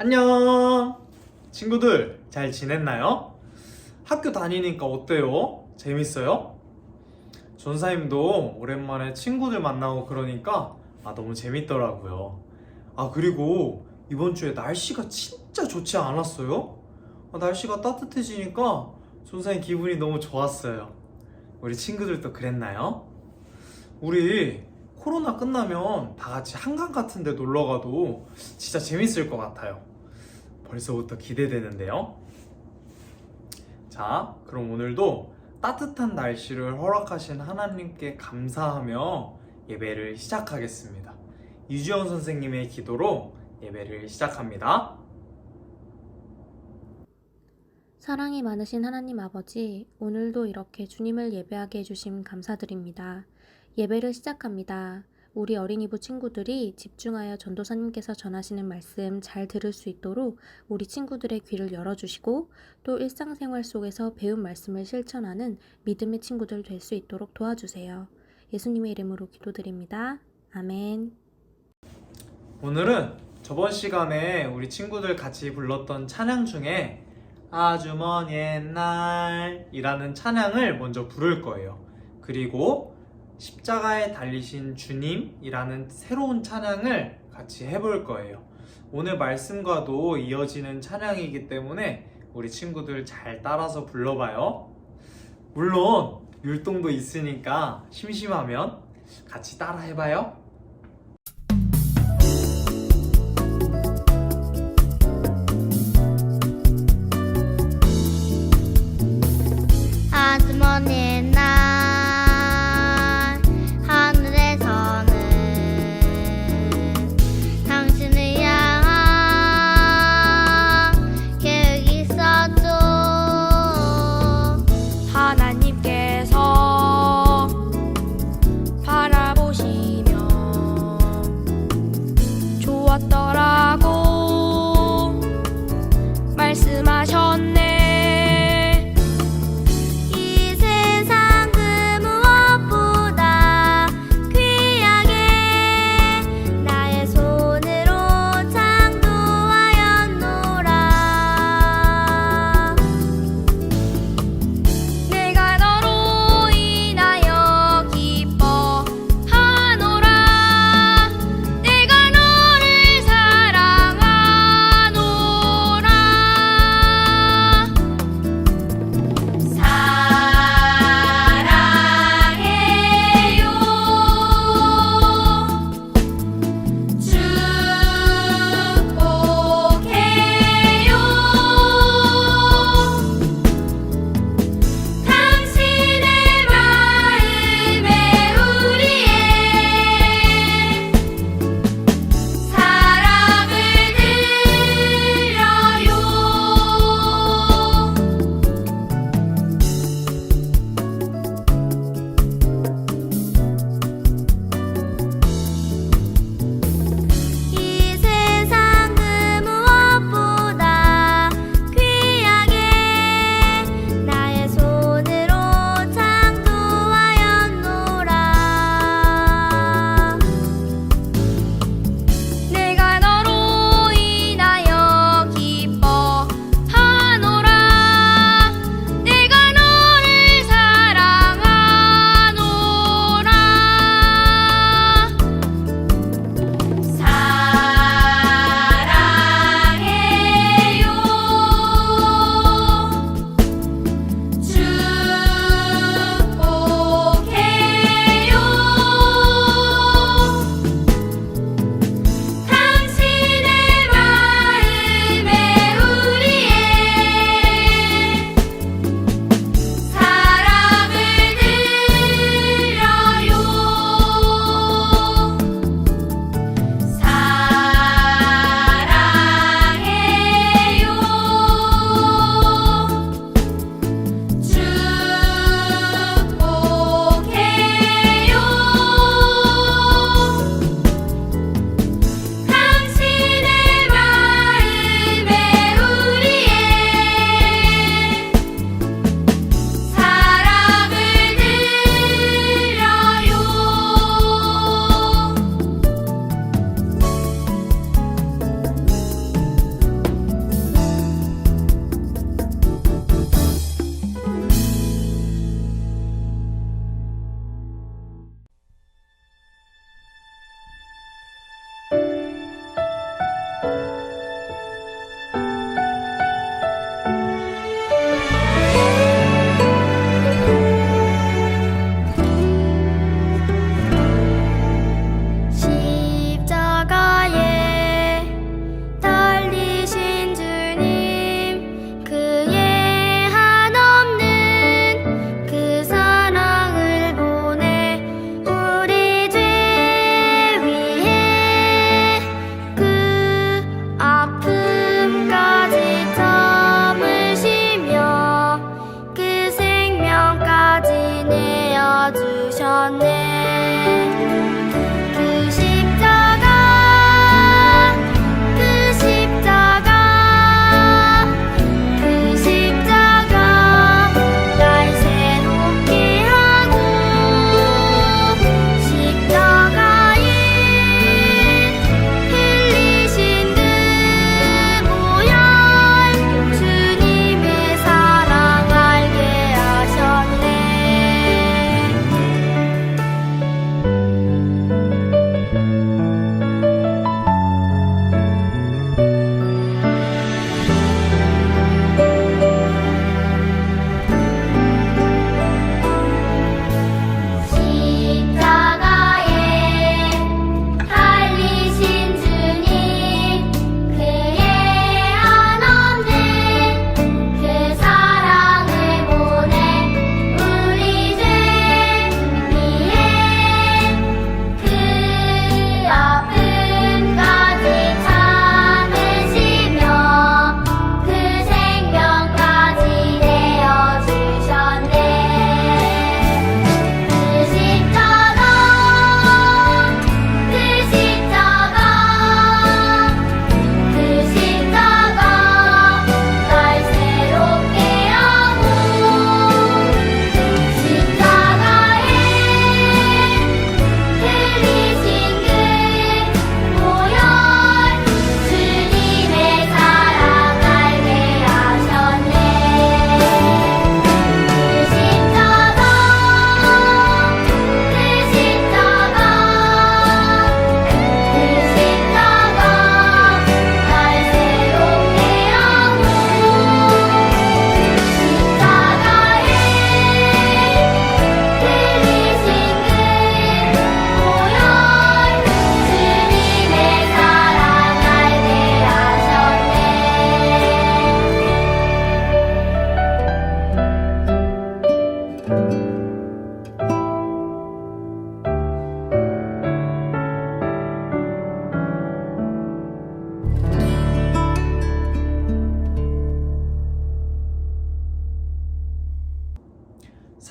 안녕! 친구들 잘 지냈나요? 학교 다니니까 어때요? 재밌어요? 전사님도 오랜만에 친구들 만나고 그러니까 너무 재밌더라고요. 그리고 이번 주에 날씨가 진짜 좋지 않았어요? 날씨가 따뜻해지니까 전사님 기분이 너무 좋았어요. 우리 친구들도 그랬나요? 우리 코로나 끝나면 다 같이 한강 같은 데 놀러 가도 진짜 재밌을 것 같아요. 벌써부터 기대되는데요. 자, 그럼 오늘도 따뜻한 날씨를 허락하신 하나님께 감사하며 예배를 시작하겠습니다. 유지영 선생님의 기도로 예배를 시작합니다. 사랑이 많으신 하나님 아버지, 오늘도 이렇게 주님을 예배하게 해주심 감사드립니다. 예배를 시작합니다. 우리 어린이부 친구들이 집중하여 전도사님께서 전하시는 말씀 잘 들을 수 있도록 우리 친구들의 귀를 열어주시고 또 일상생활 속에서 배운 말씀을 실천하는 믿음의 친구들 될 수 있도록 도와주세요. 예수님의 이름으로 기도드립니다. 아멘. 오늘은 저번 시간에 우리 친구들 같이 불렀던 찬양 중에 아주 먼 옛날이라는 찬양을 먼저 부를 거예요. 그리고 십자가에 달리신 주님이라는 새로운 찬양을 같이 해볼 거예요. 오늘 말씀과도 이어지는 찬양이기 때문에 우리 친구들 잘 따라서 불러봐요. 물론 율동도 있으니까 심심하면 같이 따라 해봐요. 아주 먼 옛날 하늘에서는 당신을 향한 계획이 있었죠. 하나님께서 바라보시며 좋았더라고 말씀하셨네. 이 세상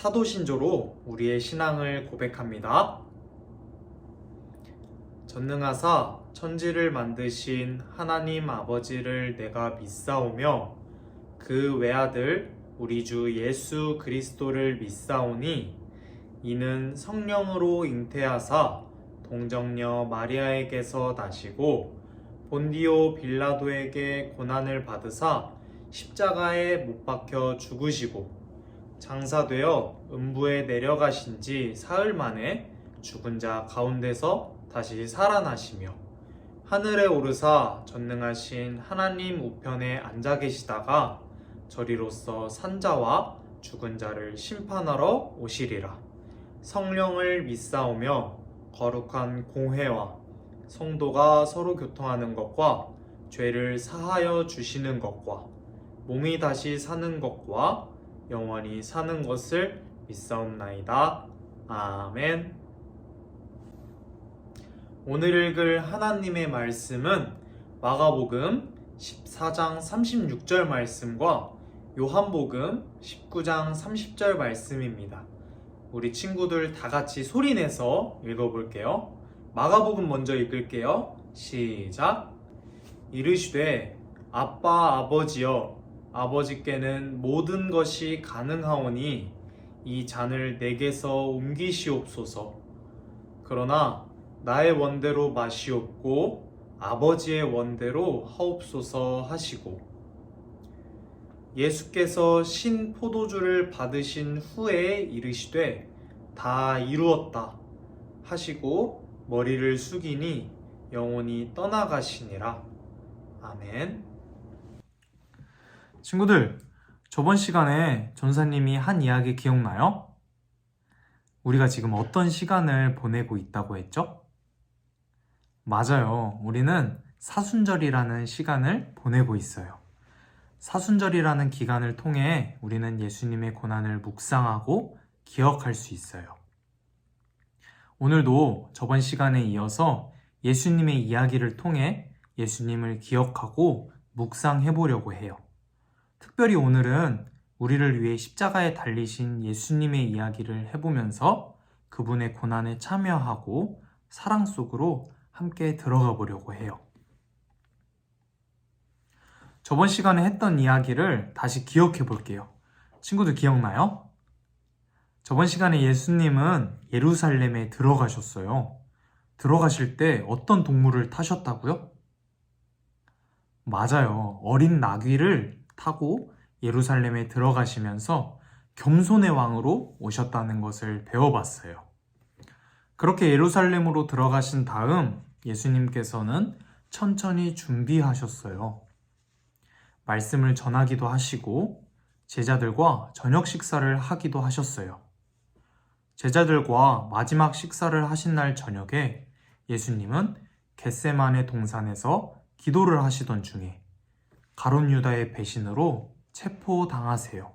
사도신조로 우리의 신앙을 고백합니다. 전능하사 천지를 만드신 하나님 아버지를 내가 믿사오며 그 외아들 우리 주 예수 그리스도를 믿사오니 이는 성령으로 잉태하사 동정녀 마리아에게서 나시고 본디오 빌라도에게 고난을 받으사 십자가에 못 박혀 죽으시고 장사되어 음부에 내려가신 지 사흘 만에 죽은 자 가운데서 다시 살아나시며 하늘에 오르사 전능하신 하나님 우편에 앉아 계시다가 저리로서 산자와 죽은 자를 심판하러 오시리라. 성령을 믿사오며 거룩한 공회와 성도가 서로 교통하는 것과 죄를 사하여 주시는 것과 몸이 다시 사는 것과 영원히 사는 것을 믿사옵나이다. 아멘. 오늘 읽을 하나님의 말씀은 마가복음 14장 36절 말씀과 요한복음 19장 30절 말씀입니다. 우리 친구들 다 같이 소리내서 읽어볼게요. 마가복음 먼저 읽을게요. 시작. 이르시되 아빠 아버지여 아버지께는 모든 것이 가능하오니 이 잔을 내게서 옮기시옵소서. 그러나 나의 원대로 마시옵고 아버지의 원대로 하옵소서 하시고 예수께서 신 포도주를 받으신 후에 이르시되 다 이루었다 하시고 머리를 숙이니 영혼이 떠나가시니라. 아멘. 친구들, 저번 시간에 전사님이 한 이야기 기억나요? 우리가 지금 어떤 시간을 보내고 있다고 했죠? 맞아요. 우리는 사순절이라는 시간을 보내고 있어요. 사순절이라는 기간을 통해 우리는 예수님의 고난을 묵상하고 기억할 수 있어요. 오늘도 저번 시간에 이어서 예수님의 이야기를 통해 예수님을 기억하고 묵상해 보려고 해요. 특별히 오늘은 우리를 위해 십자가에 달리신 예수님의 이야기를 해보면서 그분의 고난에 참여하고 사랑 속으로 함께 들어가 보려고 해요. 저번 시간에 했던 이야기를 다시 기억해 볼게요. 친구들 기억나요? 저번 시간에 예수님은 예루살렘에 들어가셨어요. 들어가실 때 어떤 동물을 타셨다고요? 맞아요. 어린 나귀를 타고 예루살렘에 들어가시면서 겸손의 왕으로 오셨다는 것을 배워봤어요. 그렇게 예루살렘으로 들어가신 다음 예수님께서는 천천히 준비하셨어요. 말씀을 전하기도 하시고 제자들과 저녁 식사를 하기도 하셨어요. 제자들과 마지막 식사를 하신 날 저녁에 예수님은 겟세마네 동산에서 기도를 하시던 중에 가룟 유다의 배신으로 체포당하세요.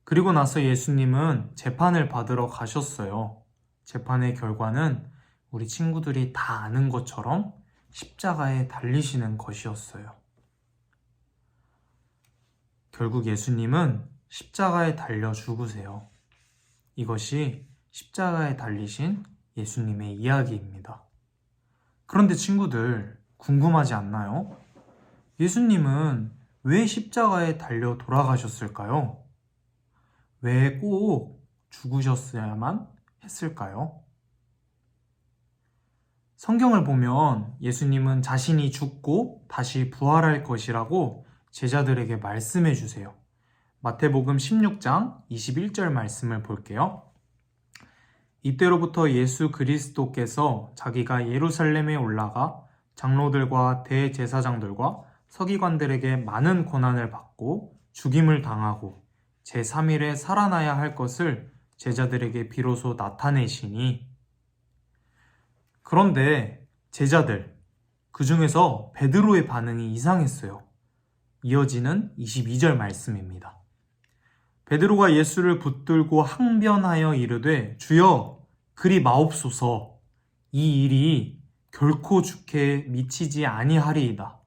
그리고 나서 예수님은 재판을 받으러 가셨어요. 재판의 결과는 우리 친구들이 다 아는 것처럼 십자가에 달리시는 것이었어요. 결국 예수님은 십자가에 달려 죽으세요. 이것이 십자가에 달리신 예수님의 이야기입니다. 그런데 친구들, 궁금하지 않나요? 예수님은 왜 십자가에 달려 돌아가셨을까요? 왜 꼭 죽으셨어야만 했을까요? 성경을 보면 예수님은 자신이 죽고 다시 부활할 것이라고 제자들에게 말씀해 주세요. 마태복음 16장 21절 말씀을 볼게요. 이때로부터 예수 그리스도께서 자기가 예루살렘에 올라가 장로들과 대제사장들과 서기관들에게 많은 고난을 받고 죽임을 당하고 제3일에 살아나야 할 것을 제자들에게 비로소 나타내시니. 그런데 제자들, 그 중에서 베드로의 반응이 이상했어요. 이어지는 22절 말씀입니다. 베드로가 예수를 붙들고 항변하여 이르되 주여 그리 마옵소서, 이 일이 결코 주께 미치지 아니하리이다.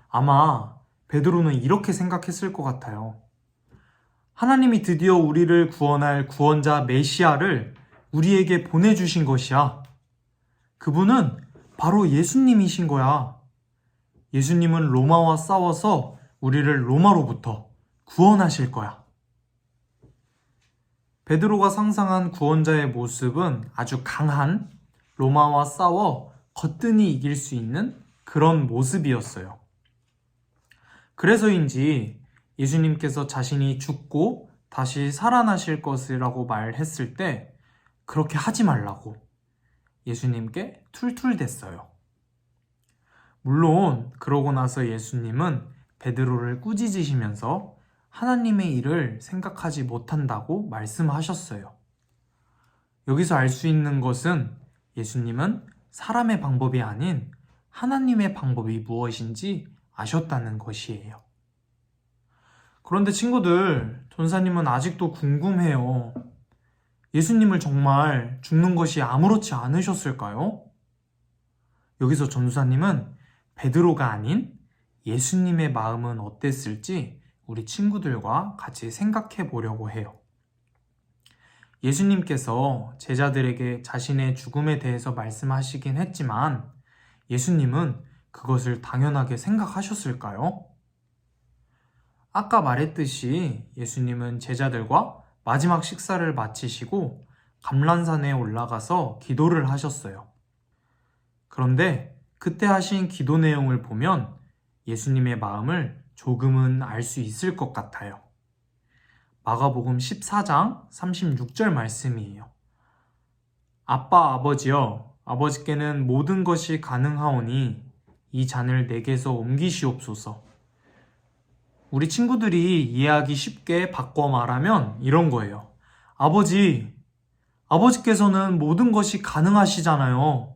아마 베드로는 이렇게 생각했을 것 같아요. 하나님이 드디어 우리를 구원할 구원자 메시아를 우리에게 보내주신 것이야. 그분은 바로 예수님이신 거야. 예수님은 로마와 싸워서 우리를 로마로부터 구원하실 거야. 베드로가 상상한 구원자의 모습은 아주 강한, 로마와 싸워 거뜬히 이길 수 있는 그런 모습이었어요. 그래서인지 예수님께서 자신이 죽고 다시 살아나실 것이라고 말했을 때 그렇게 하지 말라고 예수님께 툴툴댔어요. 물론 그러고 나서 예수님은 베드로를 꾸짖으시면서 하나님의 일을 생각하지 못한다고 말씀하셨어요. 여기서 알 수 있는 것은 예수님은 사람의 방법이 아닌 하나님의 방법이 무엇인지 아셨다는 것이에요. 그런데 친구들, 전사님은 아직도 궁금해요. 예수님을 정말 죽는 것이 아무렇지 않으셨을까요? 여기서 전사님은 베드로가 아닌 예수님의 마음은 어땠을지 우리 친구들과 같이 생각해 보려고 해요. 예수님께서 제자들에게 자신의 죽음에 대해서 말씀하시긴 했지만 예수님은 그것을 당연하게 생각하셨을까요? 아까 말했듯이 예수님은 제자들과 마지막 식사를 마치시고 감람산에 올라가서 기도를 하셨어요. 그런데 그때 하신 기도 내용을 보면 예수님의 마음을 조금은 알 수 있을 것 같아요. 마가복음 14장 36절 말씀이에요. 아빠 아버지여, 아버지께는 모든 것이 가능하오니 이 잔을 내게서 옮기시옵소서. 우리 친구들이 이해하기 쉽게 바꿔 말하면 이런 거예요. 아버지께서는 모든 것이 가능하시잖아요.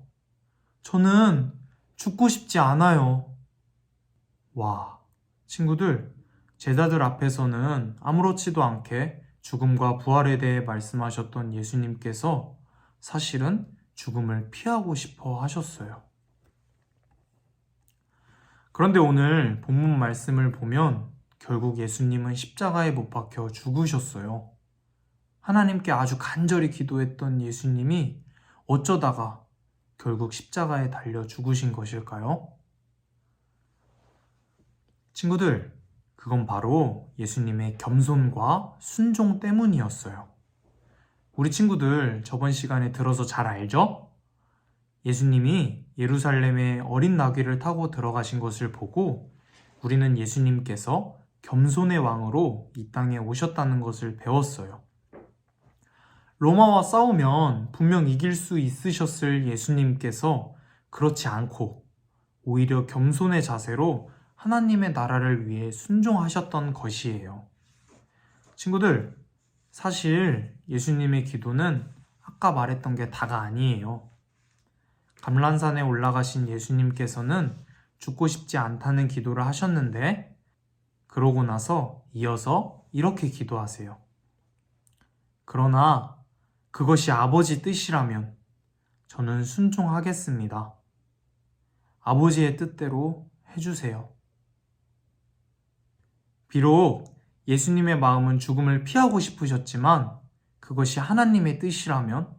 저는 죽고 싶지 않아요. 와, 친구들, 제자들 앞에서는 아무렇지도 않게 죽음과 부활에 대해 말씀하셨던 예수님께서 사실은 죽음을 피하고 싶어 하셨어요. 그런데 오늘 본문 말씀을 보면 결국 예수님은 십자가에 못 박혀 죽으셨어요. 하나님께 아주 간절히 기도했던 예수님이 어쩌다가 결국 십자가에 달려 죽으신 것일까요? 친구들, 그건 바로 예수님의 겸손과 순종 때문이었어요. 우리 친구들 저번 시간에 들어서 잘 알죠? 예수님이 예루살렘에 어린 나귀를 타고 들어가신 것을 보고 우리는 예수님께서 겸손의 왕으로 이 땅에 오셨다는 것을 배웠어요. 로마와 싸우면 분명 이길 수 있으셨을 예수님께서 그렇지 않고 오히려 겸손의 자세로 하나님의 나라를 위해 순종하셨던 것이에요. 친구들, 사실 예수님의 기도는 아까 말했던 게 다가 아니에요. 감람산에 올라가신 예수님께서는 죽고 싶지 않다는 기도를 하셨는데 그러고 나서 이어서 이렇게 기도하세요. 그러나 그것이 아버지 뜻이라면 저는 순종하겠습니다. 아버지의 뜻대로 해주세요. 비록 예수님의 마음은 죽음을 피하고 싶으셨지만 그것이 하나님의 뜻이라면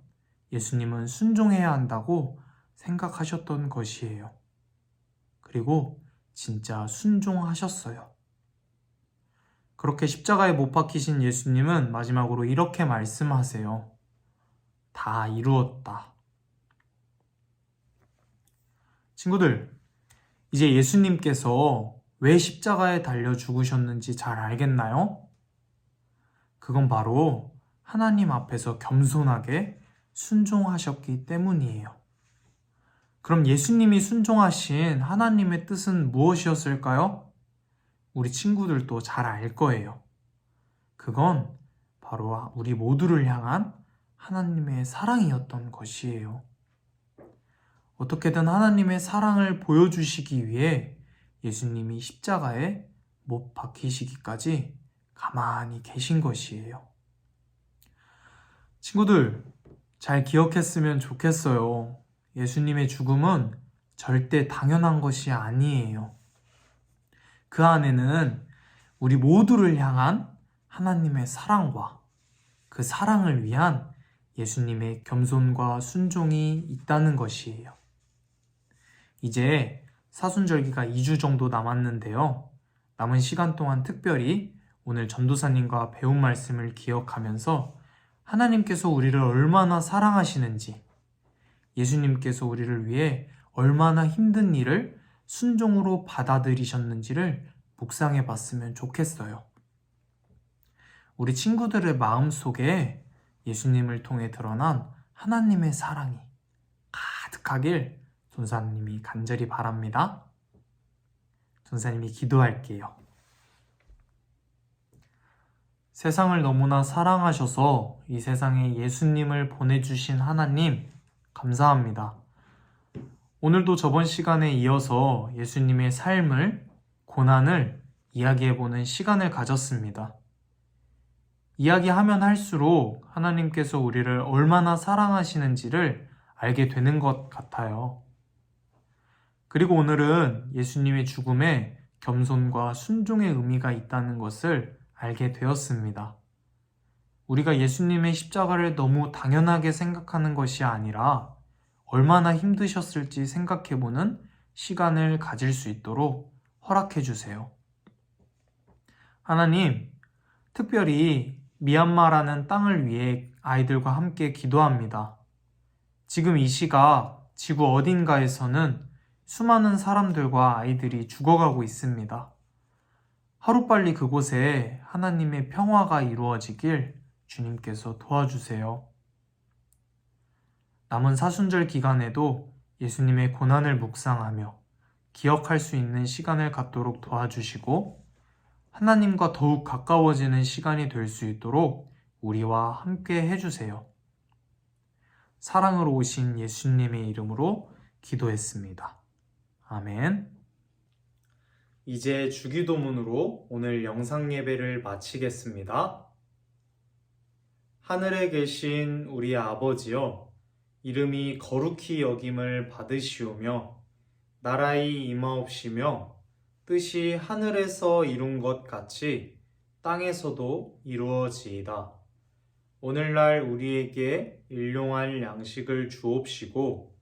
예수님은 순종해야 한다고 생각하셨던 것이에요. 그리고 진짜 순종하셨어요. 그렇게 십자가에 못 박히신 예수님은 마지막으로 이렇게 말씀하세요. 다 이루었다. 친구들, 이제 예수님께서 왜 십자가에 달려 죽으셨는지 잘 알겠나요? 그건 바로 하나님 앞에서 겸손하게 순종하셨기 때문이에요. 그럼 예수님이 순종하신 하나님의 뜻은 무엇이었을까요? 우리 친구들도 잘 알 거예요. 그건 바로 우리 모두를 향한 하나님의 사랑이었던 것이에요. 어떻게든 하나님의 사랑을 보여주시기 위해 예수님이 십자가에 못 박히시기까지 가만히 계신 것이에요. 친구들, 잘 기억했으면 좋겠어요. 예수님의 죽음은 절대 당연한 것이 아니에요. 그 안에는 우리 모두를 향한 하나님의 사랑과 그 사랑을 위한 예수님의 겸손과 순종이 있다는 것이에요. 이제 사순절기가 2주 정도 남았는데요. 남은 시간 동안 특별히 오늘 전도사님과 배운 말씀을 기억하면서 하나님께서 우리를 얼마나 사랑하시는지, 예수님께서 우리를 위해 얼마나 힘든 일을 순종으로 받아들이셨는지를 묵상해 봤으면 좋겠어요. 우리 친구들의 마음속에 예수님을 통해 드러난 하나님의 사랑이 가득하길 전사님이 간절히 바랍니다. 전사님이 기도할게요. 세상을 너무나 사랑하셔서 이 세상에 예수님을 보내주신 하나님, 감사합니다. 오늘도 저번 시간에 이어서 예수님의 삶을, 고난을 이야기해보는 시간을 가졌습니다. 이야기하면 할수록 하나님께서 우리를 얼마나 사랑하시는지를 알게 되는 것 같아요. 그리고 오늘은 예수님의 죽음에 겸손과 순종의 의미가 있다는 것을 알게 되었습니다. 우리가 예수님의 십자가를 너무 당연하게 생각하는 것이 아니라 얼마나 힘드셨을지 생각해보는 시간을 가질 수 있도록 허락해 주세요. 하나님, 특별히 미얀마라는 땅을 위해 아이들과 함께 기도합니다. 지금 이 시각 지구 어딘가에서는 수많은 사람들과 아이들이 죽어가고 있습니다. 하루빨리 그곳에 하나님의 평화가 이루어지길 주님께서 도와주세요. 남은 사순절 기간에도 예수님의 고난을 묵상하며 기억할 수 있는 시간을 갖도록 도와주시고 하나님과 더욱 가까워지는 시간이 될 수 있도록 우리와 함께 해주세요. 사랑으로 오신 예수님의 이름으로 기도했습니다. 아멘. 이제 주기도문으로 오늘 영상 예배를 마치겠습니다. 하늘에 계신 우리 아버지여, 이름이 거룩히 여김을 받으시오며 나라의 임하옵시며 뜻이 하늘에서 이룬 것 같이 땅에서도 이루어지이다. 오늘날 우리에게 일용할 양식을 주옵시고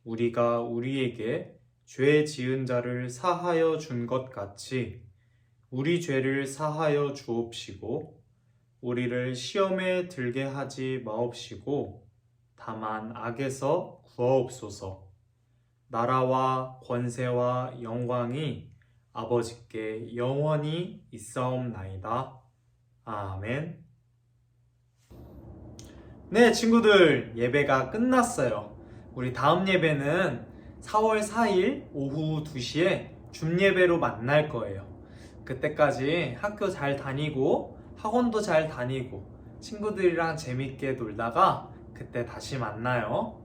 우리가 우리에게 죄 지은 자를 사하여 준 것 같이 우리 죄를 사하여 주옵시고 우리를 시험에 들게 하지 마옵시고 다만 악에서 구하옵소서. 나라와 권세와 영광이 아버지께 영원히 있사옵나이다. 아멘. 네, 친구들, 예배가 끝났어요. 우리 다음 예배는 4월 4일 오후 2시에 줌예배로 만날 거예요. 그때까지 학교 잘 다니고 학원도 잘 다니고 친구들이랑 재밌게 놀다가 그때 다시 만나요.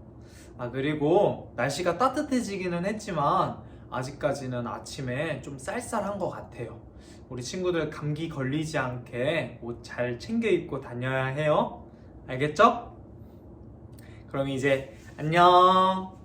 그리고 날씨가 따뜻해지기는 했지만 아직까지는 아침에 좀 쌀쌀한 것 같아요. 우리 친구들 감기 걸리지 않게 옷 잘 챙겨 입고 다녀야 해요. 알겠죠? 그럼 이제 안녕.